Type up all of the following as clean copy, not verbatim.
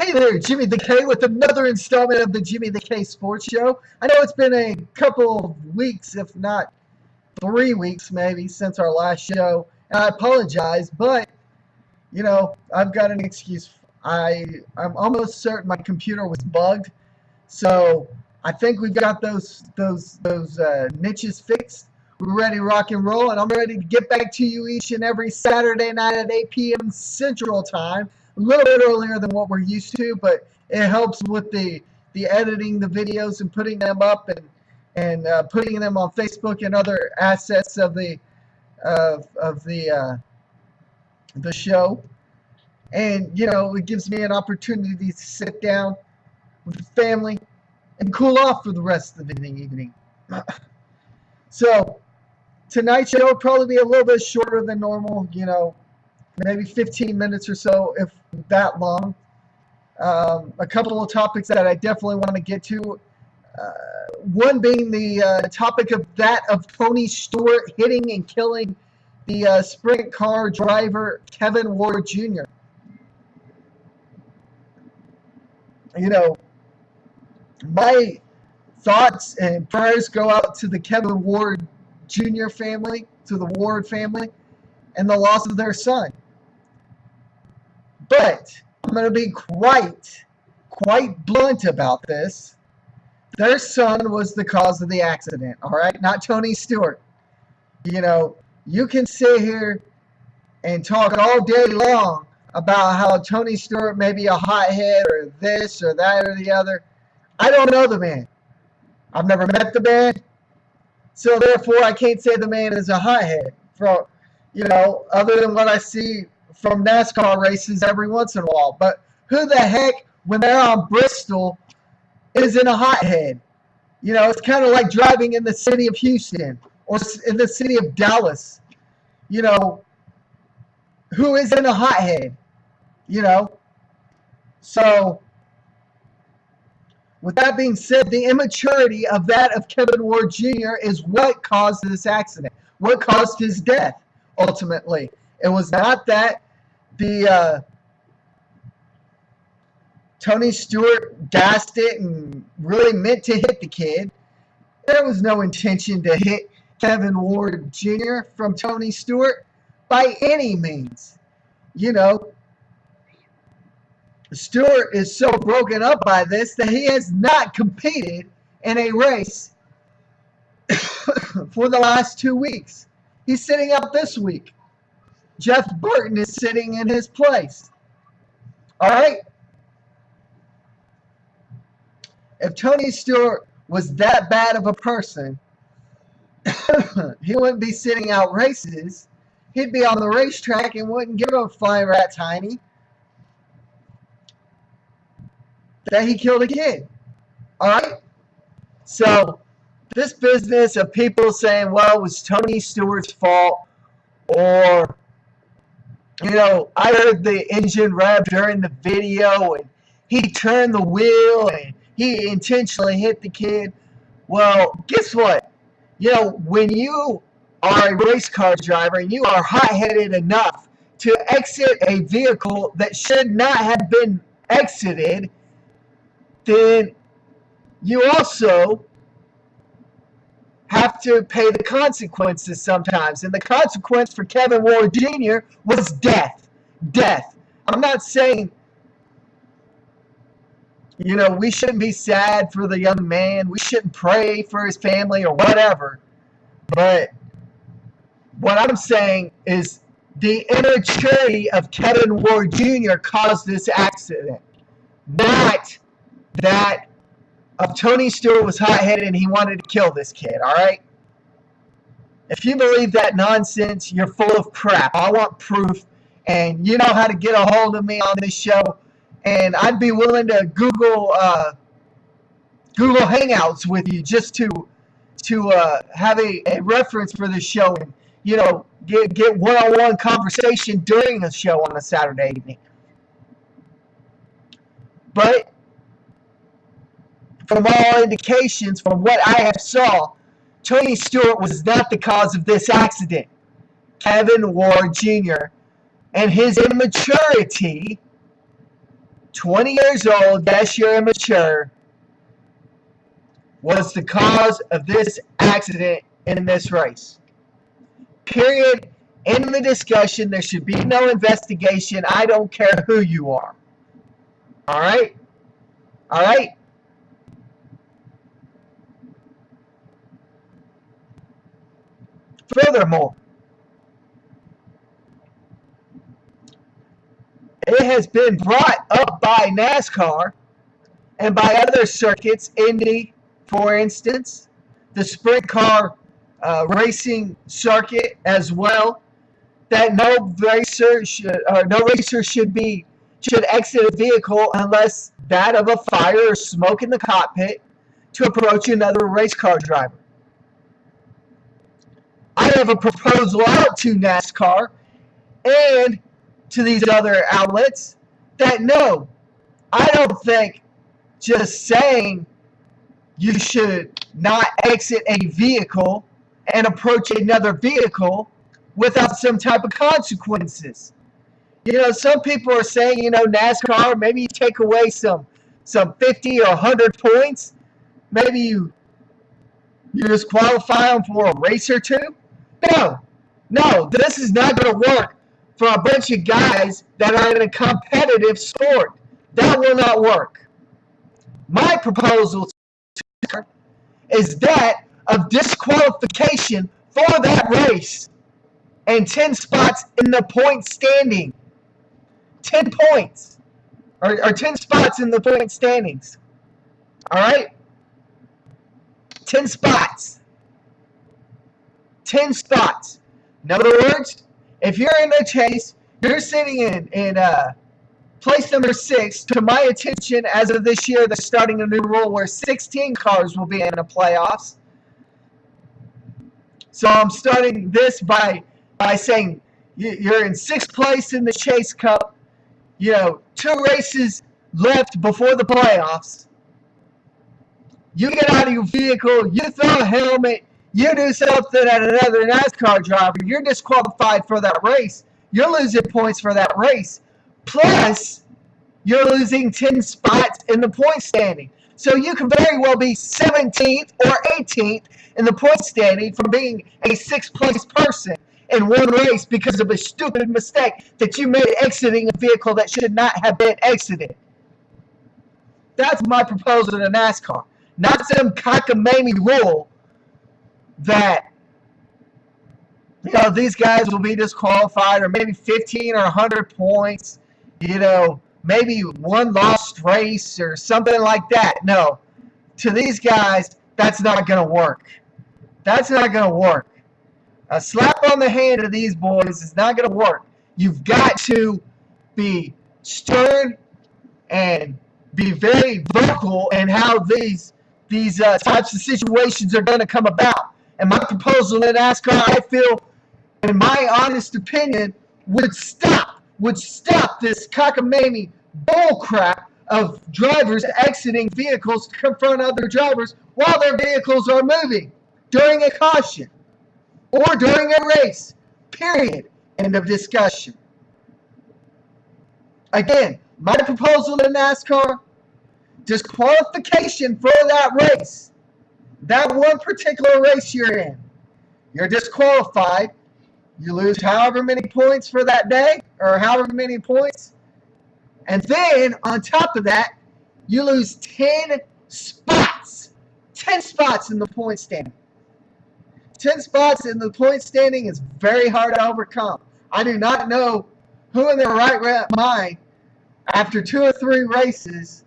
Hey there, Jimmy the K with another installment of the Jimmy the K Sports Show. I know it's been a couple of weeks, if not 3 weeks maybe, since our last show, and I apologize, but I've got an excuse. I'm almost certain my computer was bugged, so I think we've got those niches fixed. We're ready to rock and roll, and I'm ready to get back to you each and every Saturday night at 8 p.m. Central Time. A little bit earlier than what we're used to, but it helps with the editing the videos and putting them up and putting them on Facebook and other assets of the show. And it gives me an opportunity to sit down with the family and cool off for the rest of the evening. So tonight's show will probably be a little bit shorter than normal, maybe 15 minutes or so, if that long. A couple of topics that I definitely want to get to. One being the topic of Tony Stewart hitting and killing the sprint car driver Kevin Ward Jr. My thoughts and prayers go out to the Kevin Ward Jr. family, to the Ward family, and the loss of their son. But I'm going to be quite blunt about this. Their son was the cause of the accident, all right? Not Tony Stewart. You can sit here and talk all day long about how Tony Stewart may be a hothead or this or that or the other. I don't know the man. I've never met the man. So therefore, I can't say the man is a hothead. Other than what I see from NASCAR races every once in a while. But who the heck, when they're on Bristol, isn't a hothead? It's kind of like driving in the city of Houston or in the city of Dallas. Who isn't a hothead? So, with that being said, the immaturity of Kevin Ward Jr. is what caused this accident. What caused his death, ultimately. It was not that the Tony Stewart gassed it and really meant to hit the kid. There was no intention to hit Kevin Ward Jr. from Tony Stewart by any means. Stewart is so broken up by this that he has not competed in a race for the last 2 weeks. He's sitting out this week. Jeff Burton is sitting in his place. All right? If Tony Stewart was that bad of a person, he wouldn't be sitting out races. He'd be on the racetrack and wouldn't give a flying rat's hiney that he killed a kid. All right? So, this business of people saying, well, it was Tony Stewart's fault, or, I heard the engine rev during the video, and he turned the wheel, and he intentionally hit the kid. Well, guess what? When you are a race car driver and you are hot-headed enough to exit a vehicle that should not have been exited, then you also have to pay the consequences sometimes. And the consequence for Kevin Ward Jr. was death. Death. I'm not saying, we shouldn't be sad for the young man. We shouldn't pray for his family or whatever. But what I'm saying is the immaturity of Kevin Ward Jr. caused this accident. Not that of Tony Stewart was hot-headed and he wanted to kill this kid, all right? If you believe that nonsense, you're full of crap. I want proof, and you know how to get a hold of me on this show, and I'd be willing to Google Hangouts with you just to have a reference for this show and, get one-on-one conversation during the show on a Saturday evening. But from all indications, from what I have saw, Tony Stewart was not the cause of this accident. Kevin Ward Jr. and his immaturity 20 years old, yes, you're immature, was the cause of this accident in this race. Period. End of the discussion. There should be no investigation. I don't care who you are. All right? All right? Furthermore, it has been brought up by NASCAR and by other circuits, Indy, for instance, the sprint car racing circuit as well, that no racer should exit a vehicle unless that of a fire or smoke in the cockpit to approach another race car driver. I have a proposal out to NASCAR and to these other outlets that no, I don't think just saying you should not exit a vehicle and approach another vehicle without some type of consequences. Some people are saying, NASCAR, maybe you take away some 50 or 100 points. Maybe you disqualify them for a race or two. No, this is not going to work for a bunch of guys that are in a competitive sport. That will not work. My proposal is that of disqualification for that race and 10 spots in the point standing. 10 points or 10 spots in the point standings. All right? 10 spots. 10 spots. In other words, if you're in a chase, you're sitting in place number 6. To my attention, as of this year, they're starting a new rule where 16 cars will be in the playoffs. So I'm starting this by saying you're in 6th place in the Chase Cup. 2 races left before the playoffs. You get out of your vehicle, you throw a helmet, you do something at another NASCAR driver, you're disqualified for that race. You're losing points for that race. Plus, you're losing 10 spots in the point standing. So you can very well be 17th or 18th in the point standing from being a 6th place person in one race because of a stupid mistake that you made exiting a vehicle that should not have been exited. That's my proposal to NASCAR. Not some cockamamie rule that these guys will be disqualified or maybe 15 or 100 points, maybe one lost race or something like that. No, to these guys, that's not going to work. That's not going to work. A slap on the hand of these boys is not going to work. You've got to be stern and be very vocal in how these types of situations are going to come about. And my proposal in NASCAR, I feel, in my honest opinion, would stop this cockamamie bullcrap of drivers exiting vehicles to confront other drivers while their vehicles are moving during a caution or during a race. Period. End of discussion. Again, my proposal in NASCAR, disqualification for that race. That one particular race you're in. You're disqualified. You lose however many points for that day or however many points. And then, on top of that, you lose 10 spots. 10 spots in the point standing. 10 spots in the point standing is very hard to overcome. I do not know who in their right mind, after 2 or 3 races,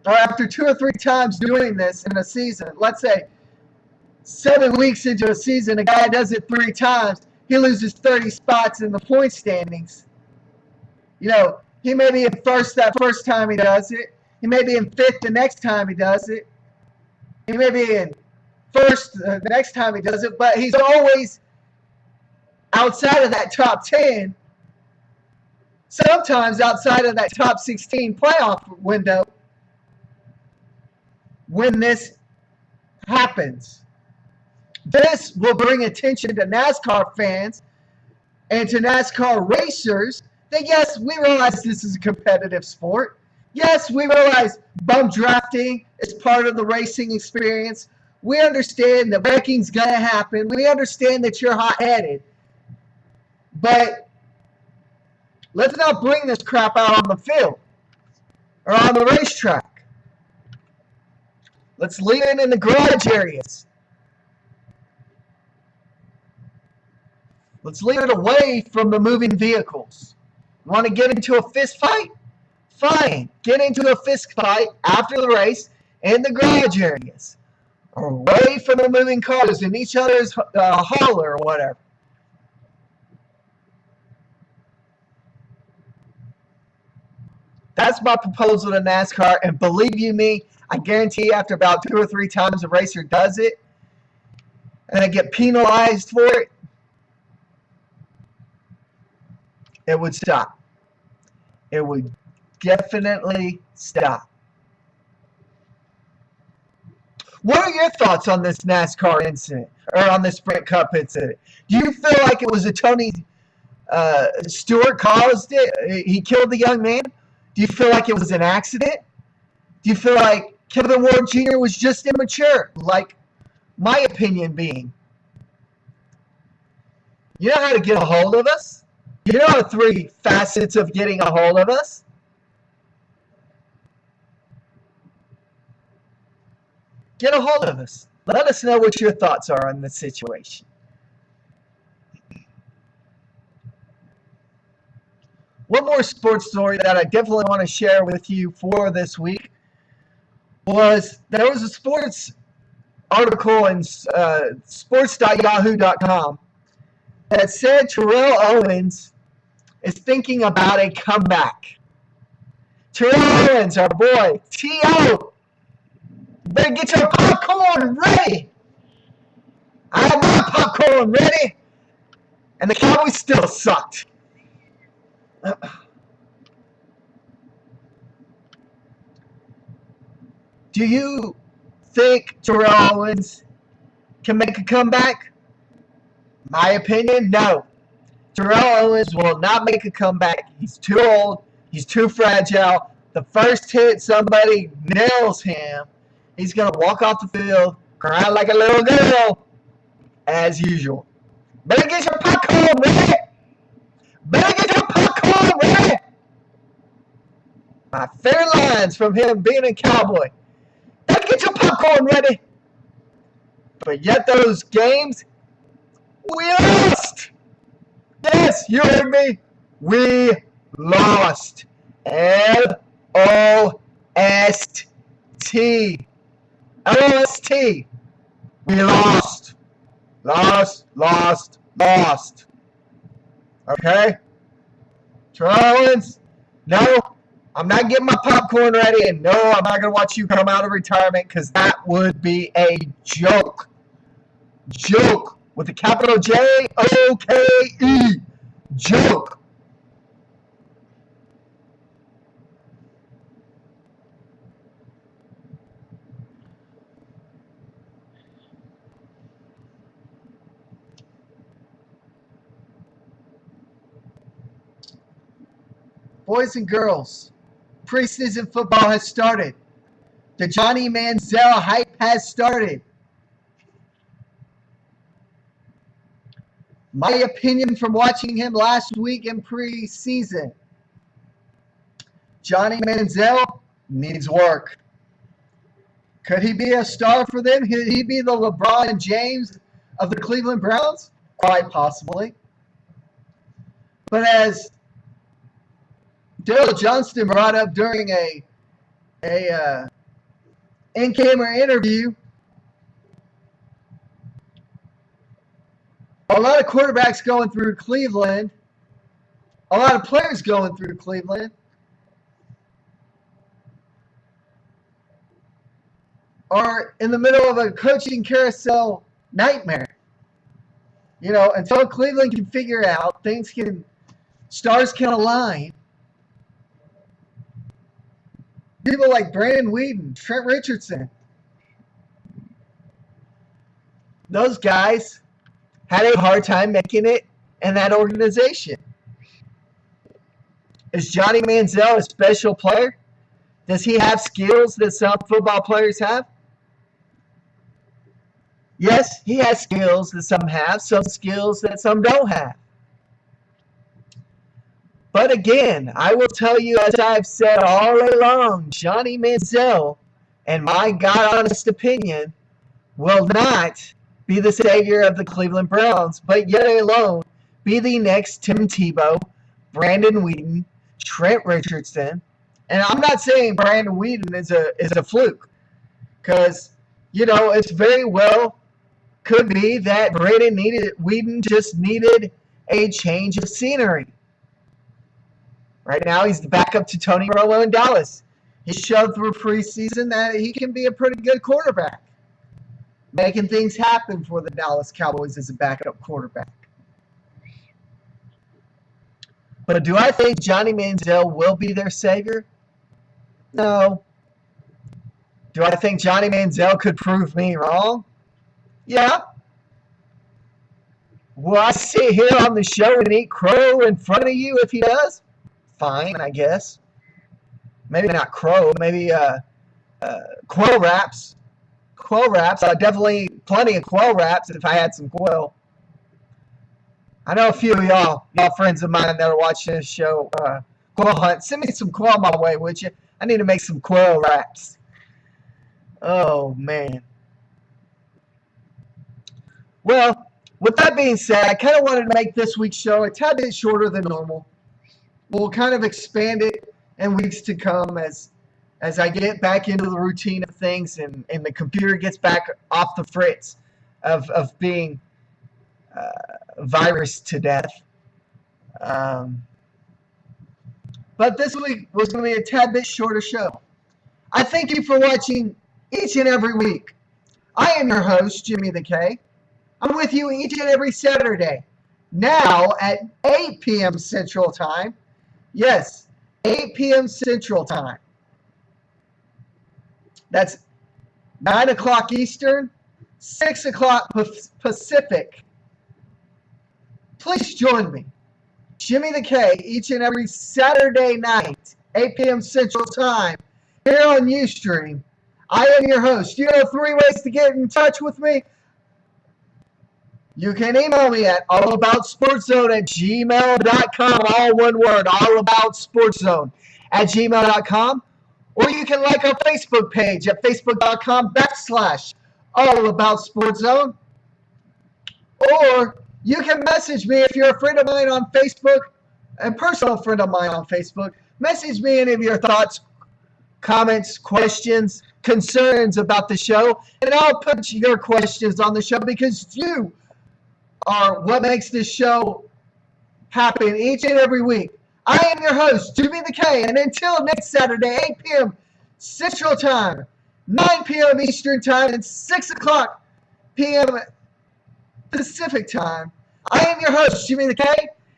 or after 2 or 3 times doing this in a season, let's say 7 weeks into a season, a guy does it 3 times, he loses 30 spots in the point standings. He may be in first that first time he does it. He may be in 5th the next time he does it. He may be in first the next time he does it, but he's always outside of that top 10, sometimes outside of that top 16 playoff window when this happens. This will bring attention to NASCAR fans and to NASCAR racers then yes, we realize this is a competitive sport. Yes, we realize bump drafting is part of the racing experience. We understand that wrecking's going to happen. We understand that you're hot-headed. But let's not bring this crap out on the field or on the racetrack. Let's leave it in the garage areas. Let's leave it away from the moving vehicles. Want to get into a fist fight? Fine. Get into a fist fight after the race in the garage areas. Or away from the moving cars in each other's hauler or whatever. That's my proposal to NASCAR, and believe you me, I guarantee after about 2 or 3 times a racer does it, and they get penalized for it, it would stop. It would definitely stop. What are your thoughts on this NASCAR incident, or on this Sprint Cup incident? Do you feel like it was a Tony Stewart caused it? He killed the young man? Do you feel like it was an accident? Do you feel like Kevin Ward Jr. was just immature, like my opinion being? You know how to get a hold of us? You know the 3 facets of getting a hold of us? Get a hold of us. Let us know what your thoughts are on this situation. One more sports story that I definitely want to share with you for this week was there was a sports article in sports.yahoo.com that said Terrell Owens is thinking about a comeback. Terrell Owens, our boy, T.O., better get your popcorn ready. I have my popcorn ready. And the Cowboys still sucked. Do you think Terrell Owens can make a comeback? My opinion, no. Terrell Owens will not make a comeback. He's too old. He's too fragile. The first hit somebody nails him, he's going to walk off the field, cry like a little girl, as usual. Better get your popcorn ready. Better get your popcorn ready. My favorite lines from him being a Cowboy. Better get your popcorn ready. But yet those games, we lost. Yes, you heard me. We lost. L-O-S-T. L-O-S-T. We lost. Lost. Okay? Terrell Owens, no, I'm not getting my popcorn ready, and no, I'm not going to watch you come out of retirement because that would be a joke. Joke with a capital J-O-K-E. Joke. Boys and girls, preseason football has started. The Johnny Manziel hype has started. My opinion from watching him last week in preseason, Johnny Manziel needs work. Could he be a star for them? Could he be the LeBron James of the Cleveland Browns? Quite possibly. But as Daryl Johnston brought up during a in-camera interview, a lot of quarterbacks going through Cleveland, a lot of players going through Cleveland are in the middle of a coaching carousel nightmare. You know, until Cleveland can figure out, stars can align. People like Brandon Weeden, Trent Richardson, those guys had a hard time making it in that organization. Is Johnny Manziel a special player? Does he have skills that some football players have? Yes, he has skills that some have, some skills that some don't have. But again, I will tell you, as I've said all along, Johnny Manziel, in my God honest opinion, will not be the savior of the Cleveland Browns, but yet alone be the next Tim Tebow, Brandon Weeden, Trent Richardson. And I'm not saying Brandon Weeden is a fluke, because, it's very well could be that Weeden just needed a change of scenery. Right now, he's the backup to Tony Romo in Dallas. He showed through preseason that he can be a pretty good quarterback, making things happen for the Dallas Cowboys as a backup quarterback. But do I think Johnny Manziel will be their savior? No. Do I think Johnny Manziel could prove me wrong? Yeah. Will I sit here on the show and eat crow in front of you if he does? Fine, I guess. Maybe not crow, maybe quail wraps. Quail wraps. Definitely plenty of quail wraps if I had some quail. I know a few of y'all friends of mine that are watching this show, quail hunt. Send me some quail my way, would you? I need to make some quail wraps. Oh, man. Well, with that being said, I kind of wanted to make this week's show a tad bit shorter than normal. We'll kind of expand it in weeks to come as I get back into the routine of things and the computer gets back off the fritz of being virus to death. But this week was going to be a tad bit shorter show. I thank you for watching each and every week. I am your host, Jimmy the K. I'm with you each and every Saturday, now at 8 p.m. Central Time. Yes, 8 p.m. Central Time. That's 9 o'clock Eastern, 6 o'clock Pacific. Please join me, Jimmy the K, each and every Saturday night, 8 p.m. Central Time, here on Ustream. I am your host. You know 3 ways to get in touch with me. You can email me at allaboutsportszone@gmail.com, all one word, allaboutsportszone@gmail.com. Or you can like our Facebook page at facebook.com/allaboutsportszone. Or you can message me if you're a friend of mine on Facebook, a personal friend of mine on Facebook. Message me any of your thoughts, comments, questions, concerns about the show, and I'll put your questions on the show because you are what makes this show happen each and every week. I am your host, Jimmy the K, and until next Saturday, 8 p.m. Central Time, 9 p.m. Eastern Time, and 6 o'clock p.m. Pacific Time, I am your host, Jimmy the K.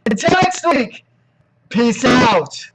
Until next week, peace out.